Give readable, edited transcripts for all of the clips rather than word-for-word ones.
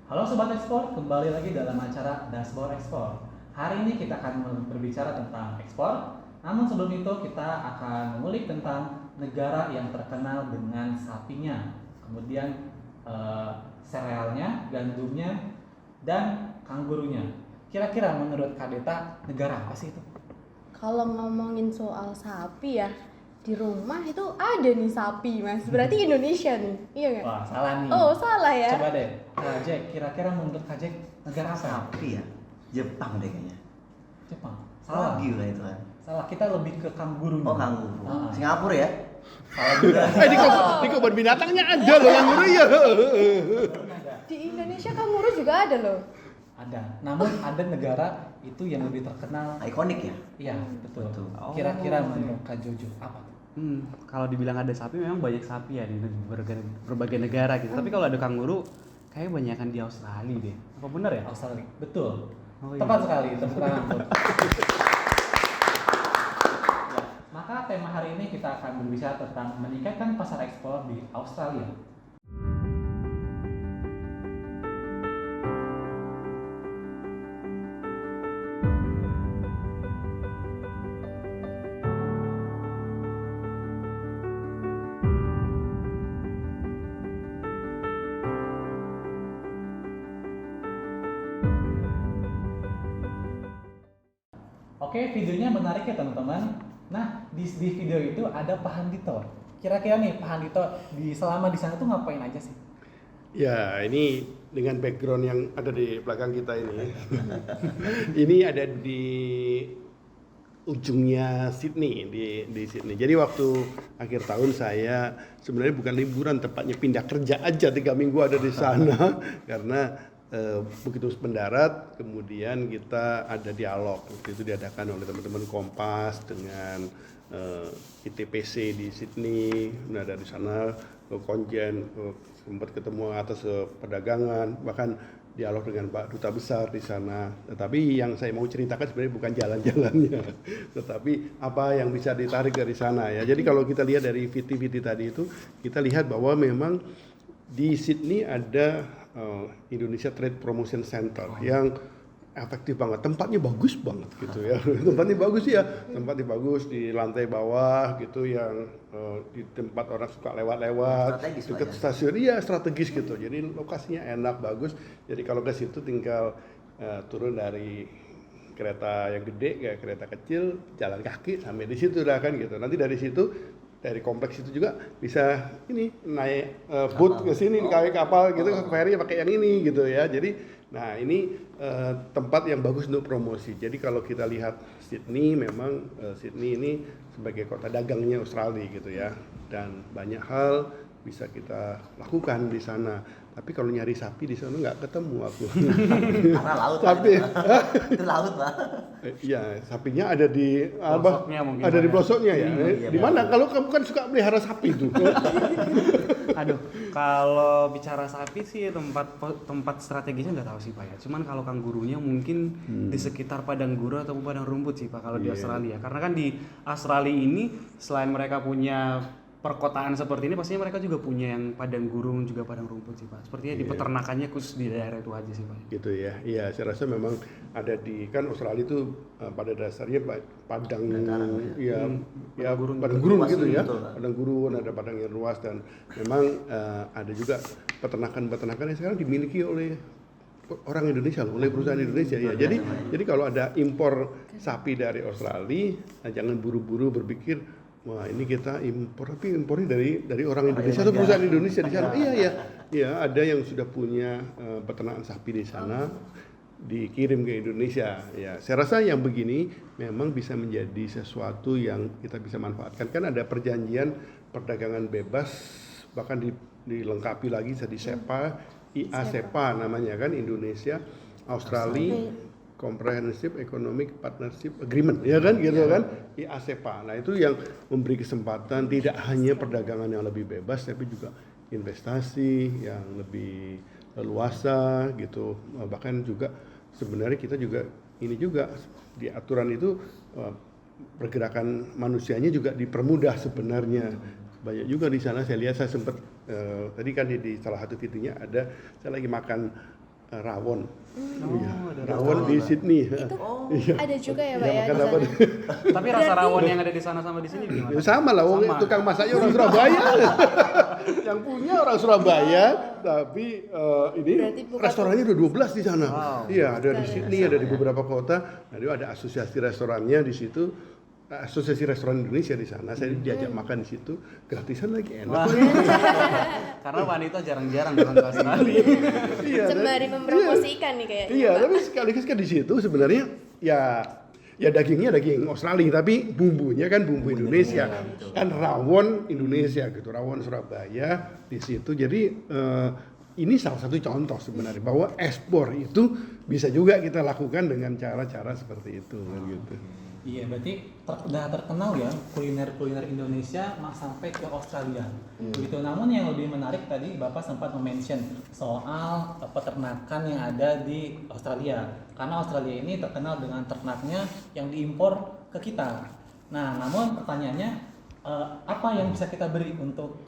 Halo Sobat Ekspor, kembali lagi dalam acara Dashboard Ekspor. Hari ini kita akan berbicara tentang ekspor. Namun sebelum itu kita akan mengulik tentang negara yang terkenal dengan sapinya, kemudian serealnya, gandumnya, dan kanggurunya. Kira-kira menurut Kak Deta, negara apa sih itu? Kalau ngomongin soal sapi ya, di rumah itu ada nih sapi, Mas. Berarti Indonesia nih, iya nggak? Wah, salah nih. Oh, salah ya. Coba deh, Kak Jack, kira-kira menurut Kak Jack negara apa? Sapi ya? Jepang deh kayaknya. Jepang. Salah. Wagyu lah itu kan. Salah, kita lebih ke kanguru. Oh, kanguru. Ah. Singapura ya? Salah juga. Di kebun binatangnya ada loh kanguru ya. Ada. Di Indonesia kanguru juga ada loh. Ada. Namun ada negara itu yang lebih terkenal. Ikonik ya? Iya, betul. Betul. Kira-kira menurut Kak Jojo apa? Kalau dibilang ada sapi memang banyak sapi ya di berbagai negara gitu. Tapi kalau ada kanguru kayak banyakan di Australia deh. Apa benar ya? Australia. Betul. Oh, iya. Tepat sekali, tepuk tangan untuk. Ya, maka tema hari ini kita akan berbicara tentang meningkatkan pasar ekspor di Australia. Oke, videonya menarik ya teman-teman. Nah, di video itu ada Pak Handito. Kira-kira nih Pak Handito selama di sana tuh ngapain aja sih? Ya, ini dengan background yang ada di belakang kita ini. Ini ada di ujungnya Sydney, di Sydney. Jadi waktu akhir tahun saya sebenarnya bukan liburan, tepatnya pindah kerja aja 3 minggu ada di sana karena begitu mendarat, kemudian kita ada dialog. Waktu itu diadakan oleh teman-teman Kompas dengan ITPC di Sydney. Nah dari sana konjen sempat ketemu atas perdagangan, bahkan dialog dengan Pak Duta Besar di sana. Tetapi yang saya mau ceritakan sebenarnya bukan jalan-jalannya, tetapi apa yang bisa ditarik dari sana ya. Jadi kalau kita lihat dari VT-VT tadi itu, kita lihat bahwa memang di Sydney ada Indonesia Trade Promotion Center yang efektif banget, tempatnya bagus banget gitu ya. Tempatnya bagus ya, tempatnya bagus di lantai bawah gitu yang di tempat orang suka lewat-lewat dekat stasiun, iya strategis gitu. Jadi lokasinya enak, bagus. Jadi kalau ke situ tinggal turun dari kereta yang gede kayak kereta kecil, jalan kaki sampai di situ dah kan gitu. Nanti dari situ dari kompleks itu juga bisa ini naik boat ke sini kayak kapal gitu, ferry pakai yang ini gitu ya. Jadi nah ini tempat yang bagus untuk promosi. Jadi kalau kita lihat Sydney, memang Sydney ini sebagai kota dagangnya Australia gitu ya, dan banyak hal bisa kita lakukan di sana. Tapi kalau nyari sapi di sana nggak ketemu aku. Karena laut Sapi. itu laut Pak. Iya, sapinya ada di Pelosoknya mungkin ada di ada. pelosoknya ya. Iya, Di mana? Kalau kamu kan suka pelihara sapi tuh. Aduh, kalau bicara sapi sih tempat strategisnya nggak tahu sih Pak ya. Cuman kalau kanggurunya mungkin di sekitar padang gurun atau padang rumput sih Pak kalau di Iya. Australia. Karena kan di Australia ini selain mereka punya perkotaan seperti ini, pastinya mereka juga punya yang padang gurun juga padang rumput sih Pak. Sepertinya di Iya. peternakannya khusus di daerah itu aja sih Pak. Gitu ya. Iya, saya rasa memang ada di kan Australia itu pada dasarnya padang Dataran, ya, ya Padang padang gurun. gurun gitu ya. Betul, Pak. Padang gurun, ada padang yang luas, dan memang ada juga peternakan yang sekarang dimiliki oleh orang Indonesia loh, oleh perusahaan Indonesia ya. Jadi kalau ada impor sapi dari Australia, jangan buru-buru berpikir wah ini kita impor, tapi impornya dari orang Indonesia atau perusahaan Indonesia di sana. Iya, ada yang sudah punya peternakan sapi di sana, dikirim ke Indonesia. Ya, saya rasa yang begini memang bisa menjadi sesuatu yang kita bisa manfaatkan. Kan ada perjanjian perdagangan bebas, bahkan dilengkapi lagi jadi SEPA, IA-SEPA namanya kan, Indonesia, Australia Comprehensive Economic Partnership Agreement, ya kan, gitu kan, IA-SEPA. Nah itu yang memberi kesempatan tidak hanya perdagangan yang lebih bebas, tapi juga investasi yang lebih leluasa, gitu. Bahkan juga sebenarnya kita juga ini juga di aturan itu pergerakan manusianya juga dipermudah sebenarnya. Banyak juga di sana saya lihat, saya sempat tadi kan di salah satu videonya ada, saya lagi makan rawon. Iya, ada rawon di Sydney. Itu Iya. ada juga ya Pak Iya, ya makan di apa sana. nih? Tapi rasa rawon yang ada di sana sama di sini gimana? Ya sama lah, wong Sama. tukang masaknya orang Surabaya. Yang punya orang Surabaya, tapi ini Berarti bukan- restorannya udah 12 di sana. Wow. Iya, ada di Sekali. Sydney, ada di beberapa kota. Nah, itu ada asosiasi restorannya di situ. Asosiasi Restoran Indonesia di sana. Saya diajak makan di situ, gratisan lagi enak. Wah. Karena wanita jarang-jarang datang ke Australia. Iya, dan- Sembari mempromosikan nih kayaknya. Iya, Pak. tapi sekaligus kan di situ sebenarnya ya dagingnya daging Australia, tapi bumbunya kan bumbu Indonesia, kan rawon Indonesia gitu, rawon Surabaya di situ. Jadi ini salah satu contoh sebenarnya bahwa ekspor itu bisa juga kita lakukan dengan cara-cara seperti itu, kan gitu. Iya, berarti udah terkenal ya kuliner Indonesia sampai ke Australia. Begitu. Namun yang lebih menarik tadi Bapak sempat mention soal peternakan yang ada di Australia. Karena Australia ini terkenal dengan ternaknya yang diimpor ke kita. Nah, namun pertanyaannya apa yang bisa kita beri untuk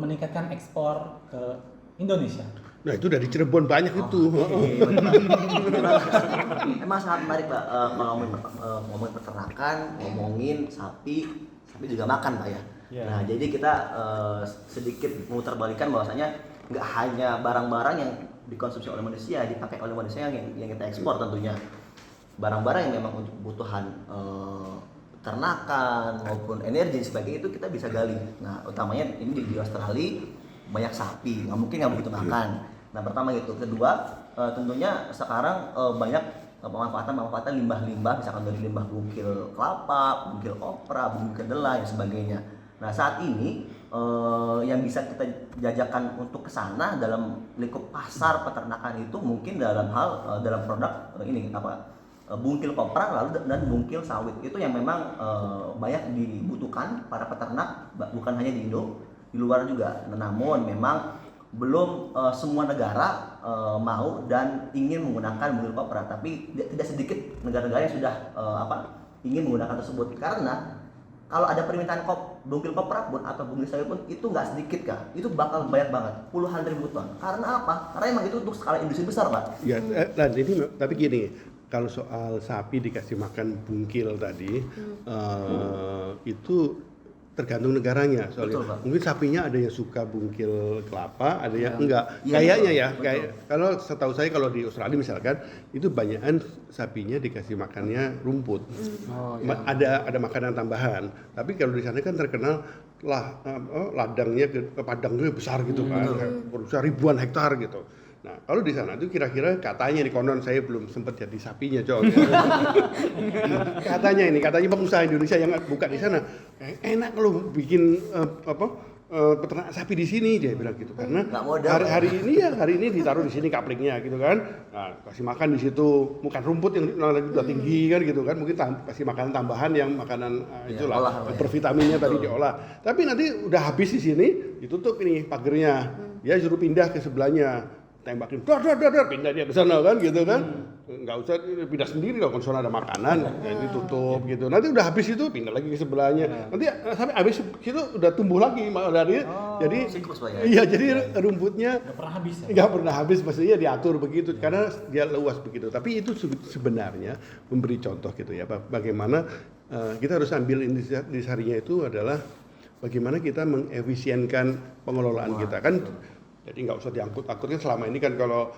meningkatkan ekspor ke Indonesia? Nah itu dari Cirebon banyak itu. Emang sangat menarik Pak, kalau ngomongin peternakan, ngomongin sapi juga makan Pak ya. Iya. Nah jadi kita sedikit memutarbalikkan bahwasanya nggak hanya barang-barang yang dikonsumsi oleh manusia, dipakai oleh manusia yang kita ekspor tentunya. Barang-barang yang memang untuk kebutuhan peternakan maupun energi dan sebagainya itu kita bisa gali. Nah utamanya ini di Australia banyak sapi, nggak mungkin nggak begitu makan. Nah pertama itu, kedua tentunya sekarang banyak pemanfaatan limbah-limbah, misalkan dari limbah bungkil kelapa, bungkil kopra, bungkil kedelai dan sebagainya. Nah saat ini yang bisa kita jajakan untuk kesana dalam lingkup pasar peternakan itu mungkin dalam hal dalam produk ini bungkil kopra lalu dan bungkil sawit itu yang memang banyak dibutuhkan para peternak bukan hanya di Indo, di luar juga. Namun memang belum semua negara mau dan ingin menggunakan bungkil kopra, tapi tidak sedikit negara-negara yang sudah ingin menggunakan tersebut, karena kalau ada permintaan bungkil kopra pun atau bungkil sawit pun itu nggak sedikit Kak, itu bakal banyak banget, puluhan ribu ton. Karena apa? Karena emang itu untuk skala industri besar Pak. Ya, dan ini tapi gini, kalau soal sapi dikasih makan bungkil tadi, itu tergantung negaranya. Soalnya Betul, Pak. mungkin sapinya ada yang suka bungkil kelapa, ada yang enggak. Iya, Kayaknya betul, ya, betul. kayak kalau setahu saya kalau di Australia misalkan itu banyakan sapinya dikasih makannya rumput. Oh, iya. Ada makanan tambahan. Tapi kalau di sana kan terkenal ladangnya padangnya besar gitu kan, berusia ribuan hektar gitu. Nah, kalau di sana tuh kira-kira katanya di konon, saya belum sempat jadi sapinya, Cok. katanya pengusaha Indonesia yang buka di sana, enak kalau bikin peternak sapi di sini, dia bilang gitu. Karena Nggak modal. hari ini ditaruh di sini kaplingnya gitu kan. Nah, kasih makan di situ, bukan rumput yang udah tinggi kan gitu kan. Mungkin kasih makanan tambahan yang makanan itulah olah. pervitaminnya tadi diolah. Tapi nanti udah habis di sini, ditutup ini pagernya. Dia suruh pindah ke sebelahnya. Tembakin, dar, pindah dia ke sana kan gitu kan. Nggak usah pindah sendiri dong, kalau ada makanan, jadi tutup gitu. Nanti udah habis itu pindah lagi ke sebelahnya. Nanti sampai habis itu udah tumbuh lagi dari jadi Siklus, Pak, ya? iya, jadi rumputnya Nggak pernah habis ya? nggak pernah habis, maksudnya diatur begitu karena dia luas begitu. Tapi itu sebenarnya memberi contoh gitu ya, bagaimana kita harus ambil intisarinya itu adalah bagaimana kita mengefisienkan pengelolaan kita kan. Jadi nggak usah diangkut-angkut kan, selama ini kan kalau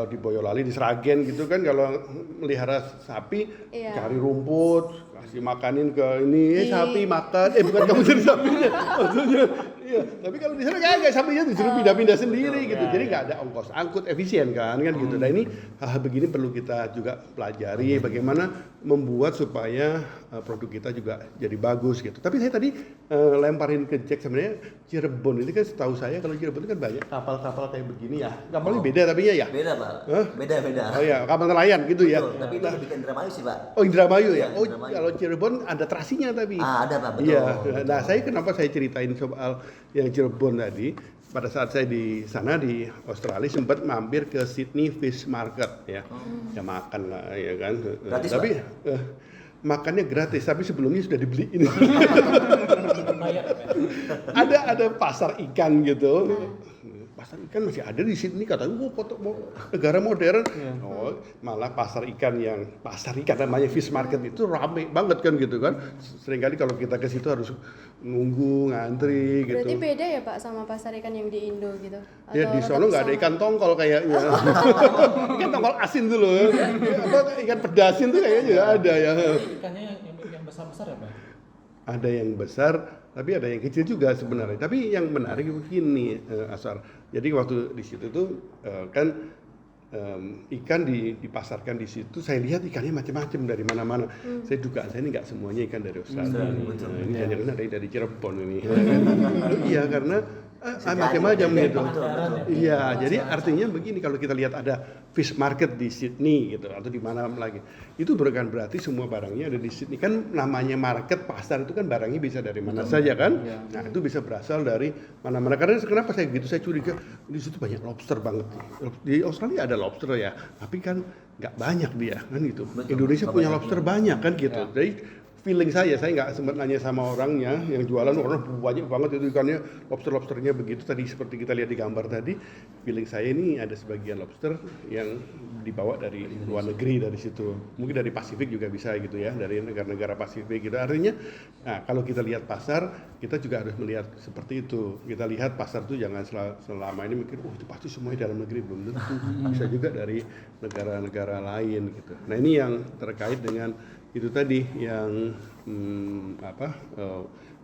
di Boyolali, di Sragen gitu kan, kalau melihara sapi Iya. cari rumput, kasih makanin ke ini, sapi makan, bukan kamu jadi sapinya, maksudnya, iya. Tapi kalau di sana kagak, sapinya disuruh pindah-pindah sendiri gitu, jadi nggak ada ongkos angkut, efisien kan gitu. Nah ini hal-hal begini perlu kita juga pelajari, bagaimana membuat supaya produk kita juga jadi bagus gitu. Tapi saya tadi lemparin ke Jack, sebenarnya Cirebon ini kan setahu saya kalau Cirebon itu kan banyak kapal-kapal kayak begini ya, kapalnya beda tapi ya. Beda Pak. Hah? Beda. Oh ya, kapal nelayan gitu ya. Betul, tapi itu lebih ke Indramayu sih Pak. Oh Indramayu ya. Iya, Oh Indramayu. kalau Cirebon ada terasinya tapi. Ada Pak, betul. Iya. Betul. Nah kenapa saya ceritain soal yang Cirebon tadi? Pada saat saya di sana di Australia sempat mampir ke Sydney Fish Market ya. Ya makan lah ya kan. Gratis, Tapi makannya gratis, tapi sebelumnya sudah dibeliin. Bayar, Pak. ada pasar ikan gitu. pasar ikan masih ada di sini katanya, negara modern. Oh, malah pasar ikan namanya fish market itu rame banget kan gitu kan. Seringkali kalau kita ke situ harus nunggu, ngantri gitu. Berarti beda ya Pak sama pasar ikan yang di Indo gitu? Ya Atau di sono nggak ada tetap ikan tongkol kayaknya. Ikan tongkol asin tuh loh. Ikan pedasin tuh kayaknya juga ada ya. Ikannya yang besar-besar ya Pak? Ada yang besar, tapi ada yang kecil juga sebenarnya. Tapi yang menarik begini, Asar. Jadi waktu di situ tuh kan ikan dipasarkan di situ. Saya lihat ikannya macam-macam dari mana-mana. Saya duga saya ini nggak semuanya ikan dari Australia. betul. Ini jangan-jangan dari Cirebon ini. Iya karena macam-macam gitu. Betul. Iya, jadi artinya begini, kalau kita lihat ada fish market di Sydney gitu atau di mana lagi, itu bukan berarti semua barangnya ada di Sydney. Kan namanya market, pasar itu kan barangnya bisa dari mana saja kan. Nah itu bisa berasal dari mana-mana. Karena kenapa saya gitu, saya curiga di situ banyak lobster banget. Di Australia ada lobster ya, tapi kan nggak banyak dia kan gitu. Indonesia punya lobster banyak kan gitu. Jadi feeling saya nggak sempat nanya sama orangnya yang jualan, orang banyak banget itu ikannya, lobsternya begitu tadi seperti kita lihat di gambar tadi. Feeling saya ini ada sebagian lobster yang dibawa dari luar negeri dari situ, mungkin dari Pasifik juga bisa gitu ya, dari negara-negara Pasifik gitu. Artinya, nah kalau kita lihat pasar, kita juga harus melihat seperti itu. Kita lihat pasar itu jangan selama ini mikir, itu pasti semuanya dalam negeri, belum tentu. Bisa juga dari negara-negara lain gitu. Nah ini yang terkait dengan itu tadi yang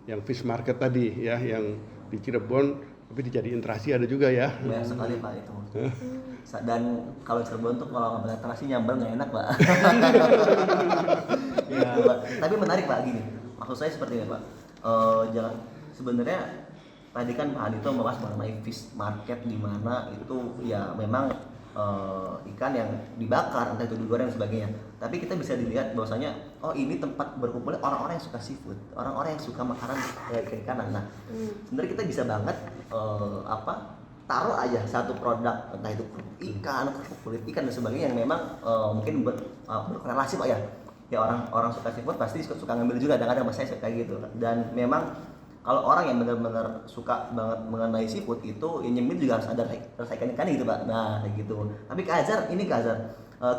yang fish market tadi ya, yang di Cirebon tapi dijadiin terasi ada juga ya. Banyak sekali Pak itu. Dan kalau Cirebon tuh kalau nggak pakai terasi nyambel nggak enak Pak. Gitu, Pak. Tapi menarik Pak gini. Maksud saya seperti ini Pak. Jangan sebenarnya tadi kan Pak Adito membahas mengenai fish market di mana itu ya memang ikan yang dibakar, entah itu digoreng dan sebagainya. Tapi kita bisa dilihat bahwasanya ini tempat berkumpulnya orang-orang yang suka seafood, orang-orang yang suka makanan ikan-ikanan. Nah, sebenarnya kita bisa banget taruh aja satu produk, entah itu ikan, kulit ikan dan sebagainya yang memang mungkin berkorelasi Pak ya. Ya orang suka seafood pasti suka ngambil juga, kadang-kadang saya suka gitu. Dan memang kalau orang yang benar-benar suka banget mengenai seafood itu, yang nyemil juga harus ada rasa ikan-ikan gitu Pak. Nah kayak gitu. Tapi Kak Azhar,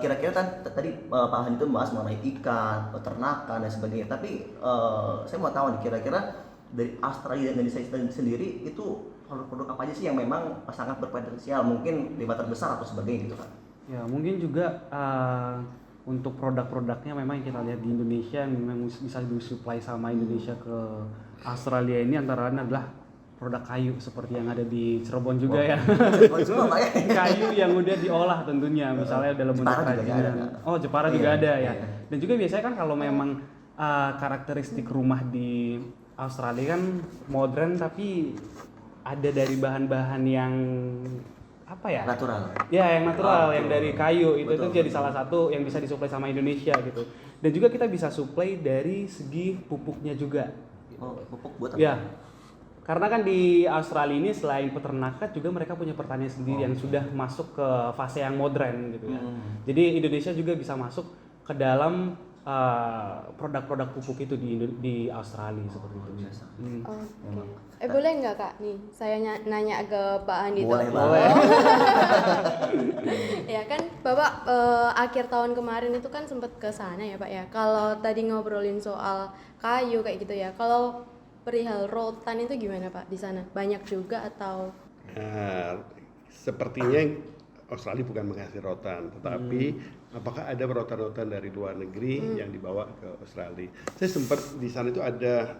kira-kira kan tadi Pak Hani itu membahas mengenai ikan, peternakan dan sebagainya. Tapi saya mau tahu nih, kira-kira dari Australia dan Indonesia sendiri itu produk-produk apa aja sih yang memang sangat berpotensial, mungkin 5 terbesar atau sebagainya gitu Pak? Ya mungkin juga untuk produk-produknya memang yang kita lihat di Indonesia yang memang bisa disuplai sama Indonesia ke Australia ini antara lain adalah produk kayu seperti yang ada di Cirebon juga ya. Kayu yang udah diolah tentunya, misalnya dalam bentuk kerajinan. Jepara juga ada ya. Dan juga biasanya kan kalau memang karakteristik rumah di Australia kan modern tapi ada dari bahan-bahan yang natural. Ya, yang natural, yang dari kayu itu jadi salah satu yang bisa disuplai sama Indonesia gitu. Dan juga kita bisa suplai dari segi pupuknya juga. Pupuk buat apa? Ya. Karena kan di Australia ini selain peternakan juga mereka punya pertanian sendiri yang sudah masuk ke fase yang modern gitu ya. Jadi Indonesia juga bisa masuk ke dalam produk-produk pupuk itu di Australia seperti itu. Oke. Boleh nggak Kak nih saya nanya ke Pak Andi? Boleh. Ya kan Bapak akhir tahun kemarin itu kan sempat ke sana ya Pak ya. Kalau tadi ngobrolin soal kayu kayak gitu ya. Kalau perihal rotan itu gimana Pak di sana? Banyak juga atau? Sepertinya Australia bukan menghasil rotan, tetapi apakah ada rotan-rotan dari luar negeri yang dibawa ke Australia? Saya sempat di sana itu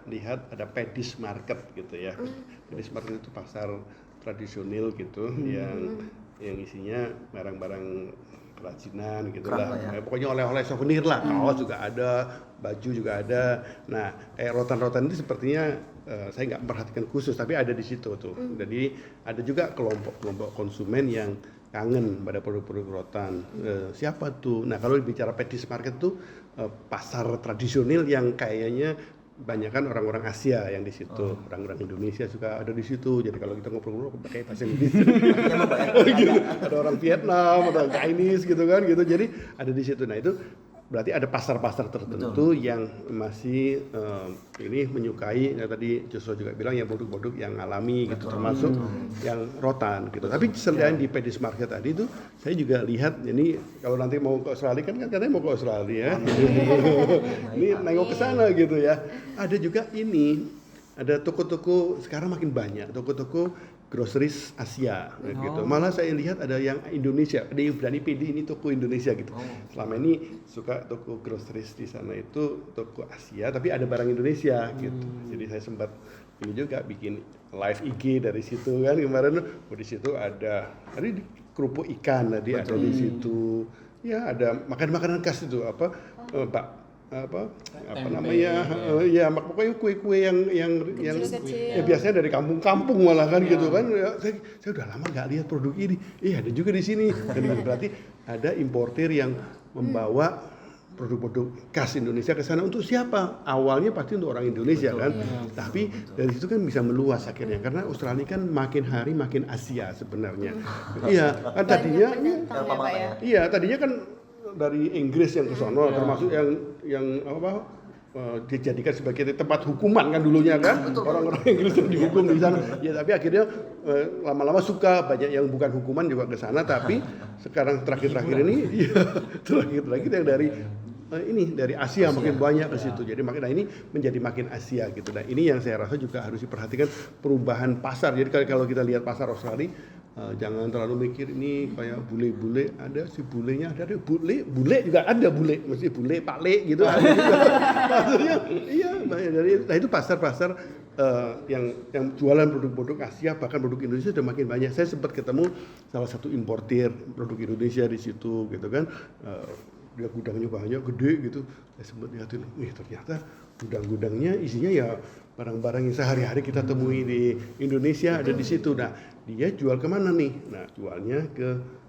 lihat ada Paddy's Market gitu ya. Paddy's Market itu pasar tradisional gitu yang isinya barang-barang kerajinan gitu lah. Ya. Pokoknya oleh-oleh souvenir lah, kaos juga ada, baju juga ada. Nah, rotan-rotan itu sepertinya saya nggak memperhatikan khusus, tapi ada di situ tuh. Jadi ada juga kelompok-kelompok konsumen yang kangen pada produk-produk rotan. Siapa tuh? Nah kalau bicara Paddy's Market tuh pasar tradisional yang kayaknya banyak kan orang-orang Asia yang di situ, orang-orang Indonesia suka ada di situ. Jadi kalau kita ngobrol pakai bahasa Indonesia, gitu. Ada orang Vietnam, ada orang Chinese gitu kan, gitu. Jadi ada di situ. Nah itu berarti ada pasar-pasar tertentu yang masih ini menyukai, ya tadi Joshua juga bilang yang produk-produk yang alami gitu, termasuk yang rotan gitu. Tapi selain di Pedis Market tadi itu, saya juga lihat ini kalau nanti mau ke Australia kan katanya mau ke Australia, ini nengok ke sana gitu ya. Ada juga ini, ada toko-toko sekarang makin banyak, toko-toko groceries Asia gitu. Malah saya lihat ada yang Indonesia, ada yang berani PD ini toko Indonesia gitu. Selama ini suka toko groceries di sana itu toko Asia, tapi ada barang Indonesia gitu. Jadi saya sempat ini juga bikin live IG dari situ kan kemarin. Di situ ada tadi kerupuk ikan tadi ada di situ. Ya ada makanan-makanan khas itu apa namanya ya pokoknya kue-kue yang Kecil-kecil. ya biasanya dari kampung-kampung malah kan gitu kan ya, saya udah lama nggak lihat produk ini ada juga di sini dan berarti ada importir yang membawa produk-produk khas Indonesia ke sana untuk siapa? Awalnya pasti untuk orang Indonesia kan, tapi dari situ kan bisa meluas akhirnya karena Australia kan makin hari makin Asia sebenarnya. Iya kan tadinya Banyak pendatang ya Pak ya. iya tadinya kan dari Inggris yang ke sono termasuk yang dijadikan sebagai tempat hukuman kan dulunya kan orang-orang Inggris yang dihukum di sana ya tapi akhirnya lama-lama suka banyak yang bukan hukuman juga ke sana tapi sekarang terakhir-terakhir ini terakhir yang dari Asia makin banyak ke situ jadi ini menjadi makin Asia gitu nah ini yang saya rasa juga harus diperhatikan perubahan pasar jadi kalau kita lihat pasar Australia jangan terlalu mikir ini kayak bule-bule ada si bulenya ada bule juga ada bule mesti bule pakle gitu ada juga. Maksudnya iya nah itu pasar-pasar yang jualan produk-produk Asia bahkan produk Indonesia sudah makin banyak saya sempat ketemu salah satu importir produk Indonesia di situ gitu kan dia gudangnya banyak gede gitu saya sempat lihatin ternyata gudang-gudangnya isinya ya barang-barang yang sehari-hari kita temui di Indonesia ada di situ. Nah, dia jual kemana nih? Nah, jualnya ke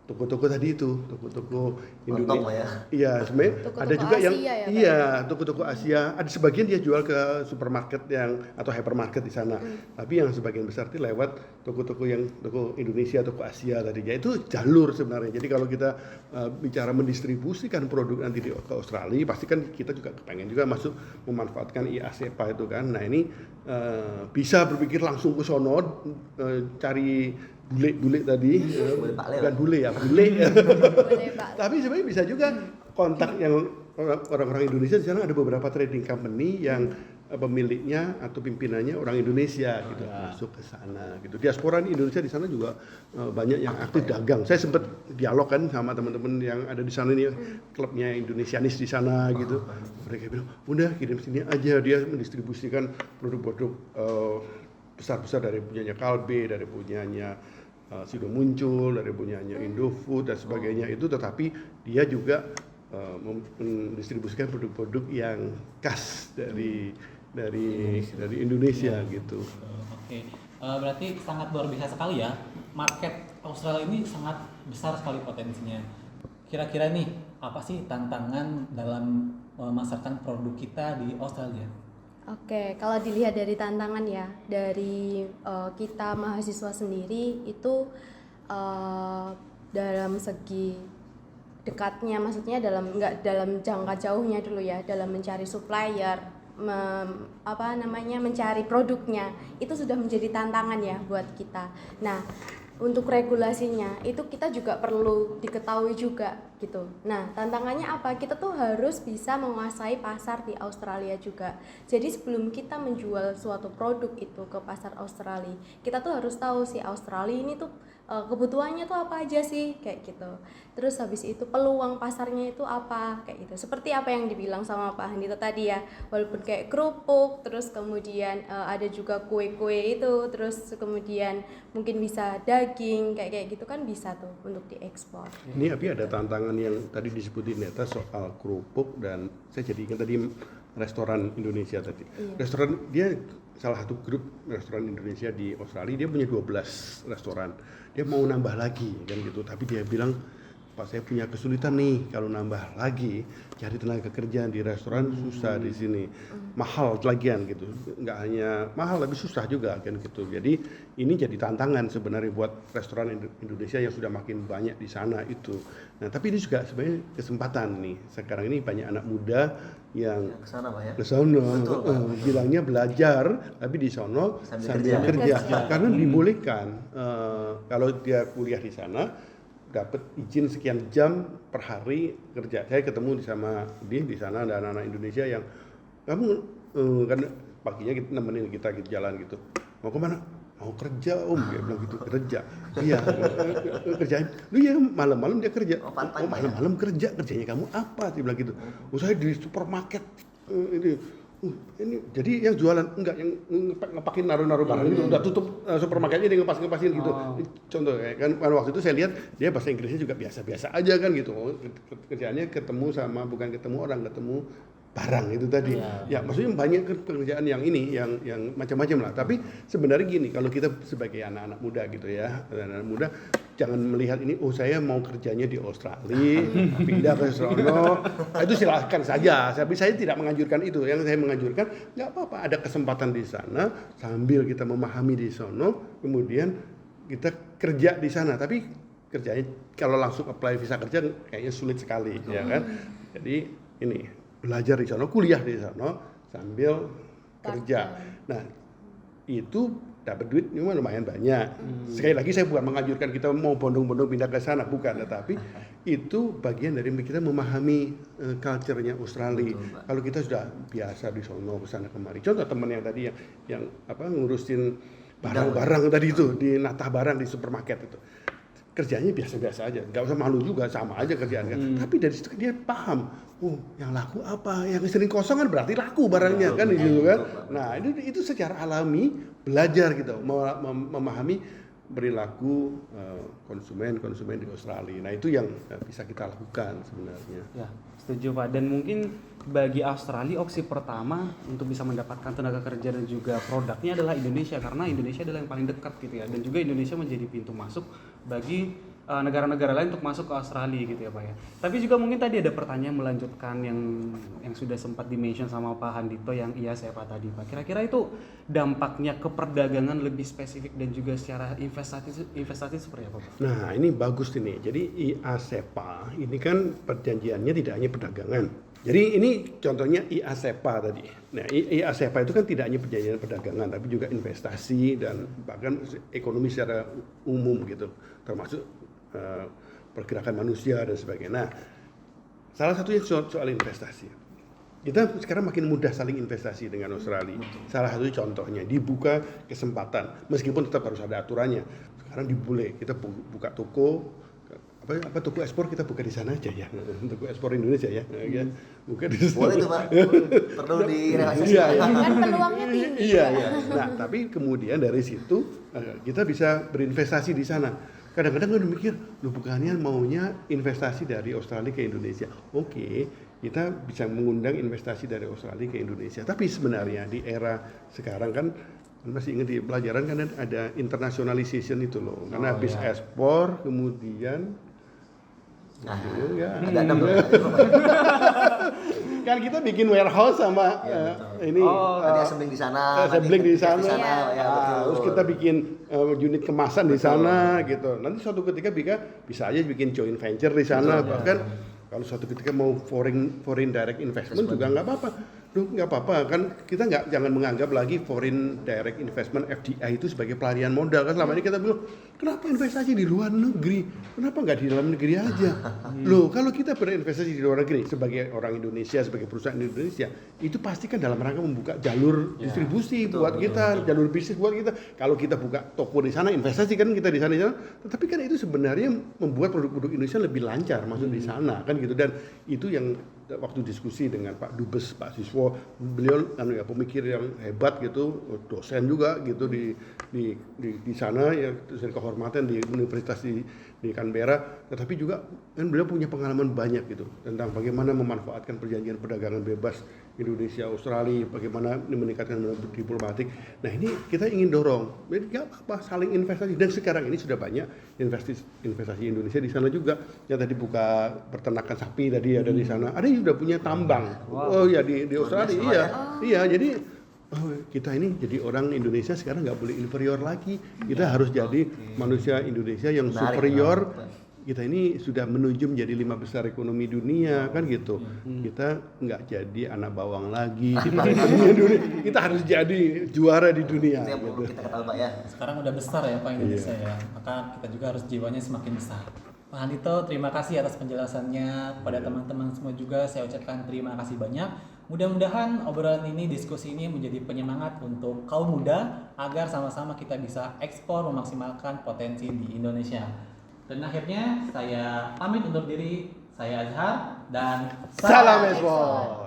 toko-toko tadi itu, toko-toko Indonesia. Iya, sebenarnya Toko-toko ada juga yang Asia ya, Pak? toko-toko Asia. Ada sebagian dia jual ke supermarket atau hypermarket di sana. Tapi yang sebagian besar itu lewat toko-toko toko Indonesia, toko Asia tadinya. Itu jalur sebenarnya. Jadi kalau kita bicara mendistribusikan produk nanti ke Australia, pasti kan kita juga kepengen juga masuk memanfaatkan IASEPA itu kan. Nah, ini bisa berpikir langsung ke sono cari bule tadi bukan bule ya bule Boleh Pak. tapi sebenarnya bisa juga kontak yang orang-orang Indonesia di sana ada beberapa trading company yang pemiliknya atau pimpinannya orang Indonesia gitu masuk ke sana gitu diaspora Indonesia di sana juga banyak yang aktif dagang saya sempat dialog kan sama teman-teman yang ada di sana nih klubnya Indonesianis di sana gitu mereka bilang udah kirim sini aja dia mendistribusikan produk-produk besar-besar dari punyanya Kalbe dari punyanya Sido Muncul dari punyanya Indofood dan sebagainya itu tetapi dia juga mendistribusikan produk-produk yang khas dari Indonesia gitu. Oke, berarti sangat luar biasa sekali ya. Market Australia ini sangat besar sekali potensinya. Kira-kira nih, apa sih tantangan dalam memasarkan produk kita di Australia? Oke, kalau dilihat dari tantangan ya, dari kita mahasiswa sendiri itu dalam segi dekatnya, maksudnya nggak dalam jangka jauhnya dulu ya, dalam mencari supplier, mencari produknya, itu sudah menjadi tantangan ya buat kita. Nah, untuk regulasinya itu kita juga perlu diketahui juga gitu. Nah, tantangannya apa? Kita tuh harus bisa menguasai pasar di Australia juga. Jadi sebelum kita menjual suatu produk itu ke pasar Australia, kita tuh harus tahu si Australia ini tuh kebutuhannya tuh apa aja sih kayak gitu. Terus habis itu peluang pasarnya itu apa kayak gitu. Seperti apa yang dibilang sama Pak Handito tadi ya, walaupun kayak kerupuk, terus kemudian ada juga kue-kue itu, terus kemudian mungkin bisa daging kayak gitu kan bisa tuh untuk diekspor. Ini tapi ada tantangan yang tadi disebutin Neta soal kerupuk dan saya jadi ingat tadi restoran Indonesia tadi. Iya. Restoran dia salah satu grup restoran Indonesia di Australia dia punya 12 restoran. Dia mau nambah lagi kan gitu tapi dia bilang Pak saya punya kesulitan nih kalau nambah lagi cari tenaga kerja di restoran susah di sini, mahal lagian gitu, nggak hanya mahal tapi susah juga kan gitu. Jadi ini jadi tantangan sebenarnya buat restoran Indonesia yang sudah makin banyak di sana itu. Nah tapi ini juga sebenarnya kesempatan nih, sekarang ini banyak anak muda yang Ke sana Pak ya. ke sono Betul, Pak. bilangnya belajar tapi di sono Sambil sambil kerja. kerja. Karena dibolehkan kalau dia kuliah di sana dapat izin sekian jam per hari kerja. Saya ketemu di sana ada anak-anak Indonesia yang kamu kan paginya kita nemenin kita gitu, jalan gitu. Mau kemana? Mau kerja om, dia bilang gitu, kerja. Iya, kerjain. Lu ya malam-malam dia kerja. Oh, part-time, malam-malam kerjanya kamu apa? Dia bilang gitu. Oh saya di supermarket ini jadi yang jualan enggak yang ngepakin naruh barang itu udah tutup supermarketnya dia ngepasin gitu. Contoh kan waktu itu saya lihat dia bahasa Inggrisnya juga biasa-biasa aja kan gitu. Kerjaannya ketemu orang, ketemu barang itu tadi. Ya maksudnya banyak pekerjaan yang ini yang macam-macam lah. Tapi sebenarnya gini, kalau kita sebagai anak-anak muda gitu ya, anak-anak muda jangan melihat ini saya mau kerjanya di Australia, pindah ke sono. Itu silahkan saja. Tapi saya tidak menganjurkan itu. Yang saya menganjurkan nggak apa-apa ada kesempatan di sana sambil kita memahami di sono, kemudian kita kerja di sana. Tapi kerjanya kalau langsung apply visa kerja kayaknya sulit sekali ya kan. Jadi ini belajar di sana, kuliah di sana sambil kerja. Nah, itu dapat duit lumayan banyak. Sekali lagi saya bukan menganjurkan kita mau bondong-bondong pindah ke sana, bukan, tetapi itu bagian dari kita memahami culture-nya Australia. Kalau kita sudah biasa di sono ke sana kemari. Contoh teman yang tadi yang ngurusin barang-barang tadi itu di natah barang di supermarket itu. Kerjanya biasa-biasa aja, nggak usah malu juga, sama aja kerjaan kan. Tapi dari situ dia paham, yang laku apa, yang sering kosong kan berarti laku barangnya kan gitu kan. Nah itu secara alami belajar gitu, memahami perilaku konsumen di Australia. Nah itu yang bisa kita lakukan sebenarnya. Ya, setuju Pak. Dan mungkin bagi Australia opsi pertama untuk bisa mendapatkan tenaga kerja dan juga produknya adalah Indonesia, karena Indonesia adalah yang paling dekat gitu ya. Dan juga Indonesia menjadi pintu masuk bagi negara-negara lain untuk masuk ke Australia gitu ya Pak ya. Tapi juga mungkin tadi ada pertanyaan melanjutkan yang sudah sempat di-mention sama Pak Handito yang IASEPA tadi Pak. Kira-kira itu dampaknya ke perdagangan lebih spesifik dan juga secara investasi seperti apa Pak? Nah ini bagus ini. Jadi IASEPA ini kan perjanjiannya tidak hanya perdagangan. Jadi ini contohnya IASEPA tadi. Nah IASEPA itu kan tidak hanya perjanjian perdagangan tapi juga investasi dan bahkan ekonomi secara umum gitu, termasuk pergerakan manusia dan sebagainya. Nah, salah satunya soal investasi. Kita sekarang makin mudah saling investasi dengan Australia. Salah satu contohnya dibuka kesempatan, meskipun tetap harus ada aturannya. Sekarang diboleh kita buka toko, apa toko ekspor kita buka di sana aja ya, toko ekspor Indonesia ya, buka di sana. Boleh tuh Pak, perlu direalisasikan. Iya. Kan peluangnya tinggi. Iya. Nah, tapi kemudian dari situ kita bisa berinvestasi di sana. Kadang-kadang gue mikir, bukannya maunya investasi dari Australia ke Indonesia. Oke, kita bisa mengundang investasi dari Australia ke Indonesia. Tapi sebenarnya di era sekarang kan masih ingat di pelajaran kan ada internationalization itu loh. Karena habis ekspor kemudian Agak enam tuh. kan kita bikin warehouse sama ini Ada assembling di sana, assembling di sana, ya, betul. terus kita bikin unit kemasan di sana gitu. Nanti suatu ketika bisa aja bikin joint venture di sana, bahkan kalau suatu ketika mau foreign direct investment juga nggak apa-apa. Nggak apa-apa kan, kita jangan menganggap lagi foreign direct investment FDI itu sebagai pelarian modal kan. Selama ini kita bilang kenapa investasi di luar negeri, kenapa nggak di dalam negeri aja. Loh kalau kita berinvestasi di luar negeri sebagai orang Indonesia, sebagai perusahaan Indonesia, itu pasti kan dalam rangka membuka jalur distribusi buat kita, jalur bisnis buat kita. Kalau kita buka toko di sana, investasi kan kita di sana, tetapi kan itu sebenarnya membuat produk-produk Indonesia lebih lancar masuk di sana kan gitu. Dan itu yang waktu diskusi dengan Pak Dubes, Pak Siswo, beliau pemikir yang hebat gitu, dosen juga gitu di sana ya, dosen kehormatan di universitas di Canberra, tetapi juga kan beliau punya pengalaman banyak gitu tentang bagaimana memanfaatkan perjanjian perdagangan bebas Indonesia Australia, bagaimana meningkatkan diplomatik. Nah ini kita ingin dorong, jadi nggak apa-apa saling investasi, dan sekarang ini sudah banyak investasi Indonesia di sana juga. Yang tadi buka peternakan sapi tadi ada di sana, ada yang sudah punya tambang. Oh ya di Australia, iya, iya. Jadi kita ini jadi orang Indonesia sekarang nggak boleh inferior lagi. Kita harus jadi manusia Indonesia yang Menarik, superior. menarik. Kita ini sudah menuju menjadi 5 besar ekonomi dunia kan gitu. Kita nggak jadi anak bawang lagi di dunia. Kita harus jadi juara di dunia. Itu yang perlu Gitu. kita ketahui Pak ya. Sekarang udah besar ya Pak Indonesia ya, maka kita juga harus jiwanya semakin besar. Pak Handito, terima kasih atas penjelasannya. Kepada teman-teman semua juga saya ucapkan terima kasih banyak. Mudah-mudahan obrolan ini, diskusi ini menjadi penyemangat untuk kaum muda agar sama-sama kita bisa ekspor memaksimalkan potensi di Indonesia. Dan akhirnya saya pamit undur diri, saya Azhar dan Salam ekspor.